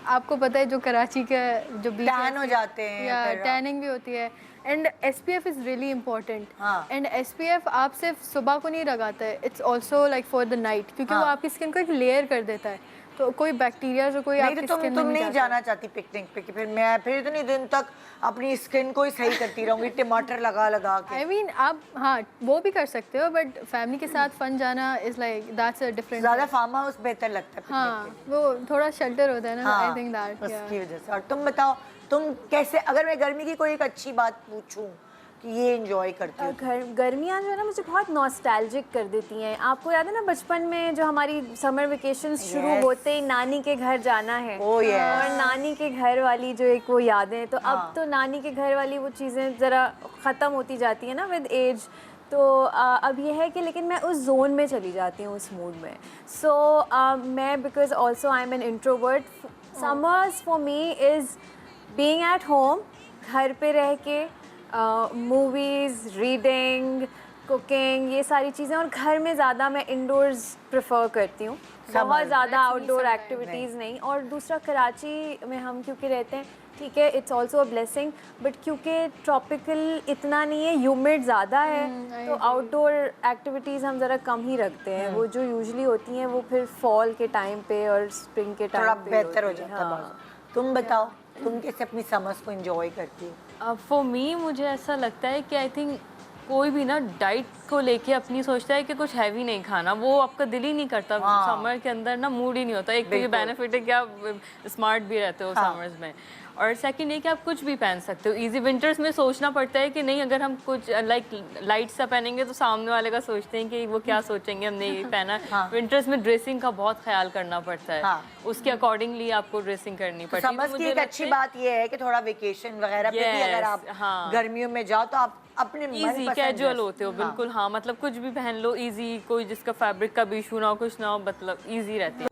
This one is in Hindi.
आपको पता है जो कराची का जो बीच टैन हो जाते हैं या फिर टैनिंग भी होती है। And SPF is really important. हाँ। एंड SPF आप सिर्फ सुबह को नहीं लगाता है, it's also like for the night, क्योंकि वो हाँ। आपकी स्किन को एक लेयर कर देता है, तो कोई बैक्टीरिया जो कोई नहीं तो आपकी स्किन तुम में नहीं नहीं जाना चाहती पिकनिक पे कि फिर मैं फिर इतनी दिन तक अपनी स्किन को ही सही करती रहूंगी टमाटर लगा लगा के। आई मीन आप हाँ वो भी कर सकते हो, बट फैमिली के साथ फन जाना is like that's a different. ज्यादा फार्म हाउस बेहतर लगता है हाँ पिकनिक के लिए। वो थोड़ा शेल्टर होता है ना, आई हाँ, थिंक दैट। उसकी वजह से। और तुम बताओ, तुम कैसे, अगर मैं गर्मी की कोई एक अच्छी बात पूछूं कि ये एंजॉय करती हो? गर्मियाँ जो है ना मुझे बहुत नॉस्टैल्जिक कर देती हैं। आपको याद है ना बचपन में जो हमारी समर वेकेशंस शुरू Yes. होते ही नानी के घर जाना है। Oh, yes. और नानी के घर वाली जो एक वो यादें, तो हाँ. अब तो नानी के घर वाली वो चीज़ें ज़रा ख़त्म होती जाती हैं ना विद एज। तो अब ये है कि लेकिन मैं उस जोन में चली जाती हूँ, उस मूड में। सो मैं because also I am an introvert, summers for me is being at home, घर पे रह के मूवीज़, रीडिंग, कुकिंग, ये सारी चीज़ें। और घर में ज़्यादा मैं इंडोर्स प्रेफर करती हूँ, बहुत ज़्यादा आउटडोर एक्टिविटीज़ नहीं। और दूसरा कराची में हम क्योंकि रहते हैं, ठीक है, it's also a blessing, but क्योंकि ट्रॉपिकल इतना नहीं है, ह्यूमिड ज़्यादा है, तो आउटडोर एक्टिविटीज़ हम ज़रा कम ही रखते हैं। वो जो यूजुअली होती हैं वो फिर फॉल के टाइम पे और स्प्रिंग के टाइम थोड़ा पे बेहतर हो होती हैं। जाता है बहुत। तुम बताओ, तुम कैसे अपनी समर्स को एंजॉय करती हो? फॉर मी मुझे ऐसा लगता है कि आई थिंक कोई भी ना डाइट को लेके अपनी सोचता है कि कुछ हैवी नहीं खाना, वो आपका दिल ही नहीं करता। हाँ। समर के अंदर ना मूड ही नहीं होता। एक तो ये बेनिफिट है कि आप स्मार्ट भी रहते हो हाँ। समर्स में, और सेकंड ये कि आप कुछ भी पहन सकते हो इजी। विंटर्स में सोचना पड़ता है कि नहीं, अगर हम कुछ लाइक लाइट सा पहनेंगे तो सामने वाले का सोचते हैं कि वो क्या सोचेंगे हमने ये पहना है। हाँ। विंटर्स में ड्रेसिंग का बहुत ख्याल करना पड़ता है। हाँ। उसके अकॉर्डिंगली आपको ड्रेसिंग करनी तो पड़ती है। समर्स तो की मुझे एक अच्छी लगता है बात ये है कि थोड़ा वेकेशन वगैरह पे भी अगर आप हाँ। गर्मियों में जाओ तो आप अपने इजी कैजुअल होते हो बिल्कुल। हाँ मतलब कुछ भी पहन लो इजी, कोई जिसका फैब्रिक का भी इशू ना हो, कुछ ना हो, मतलब इजी रहती है।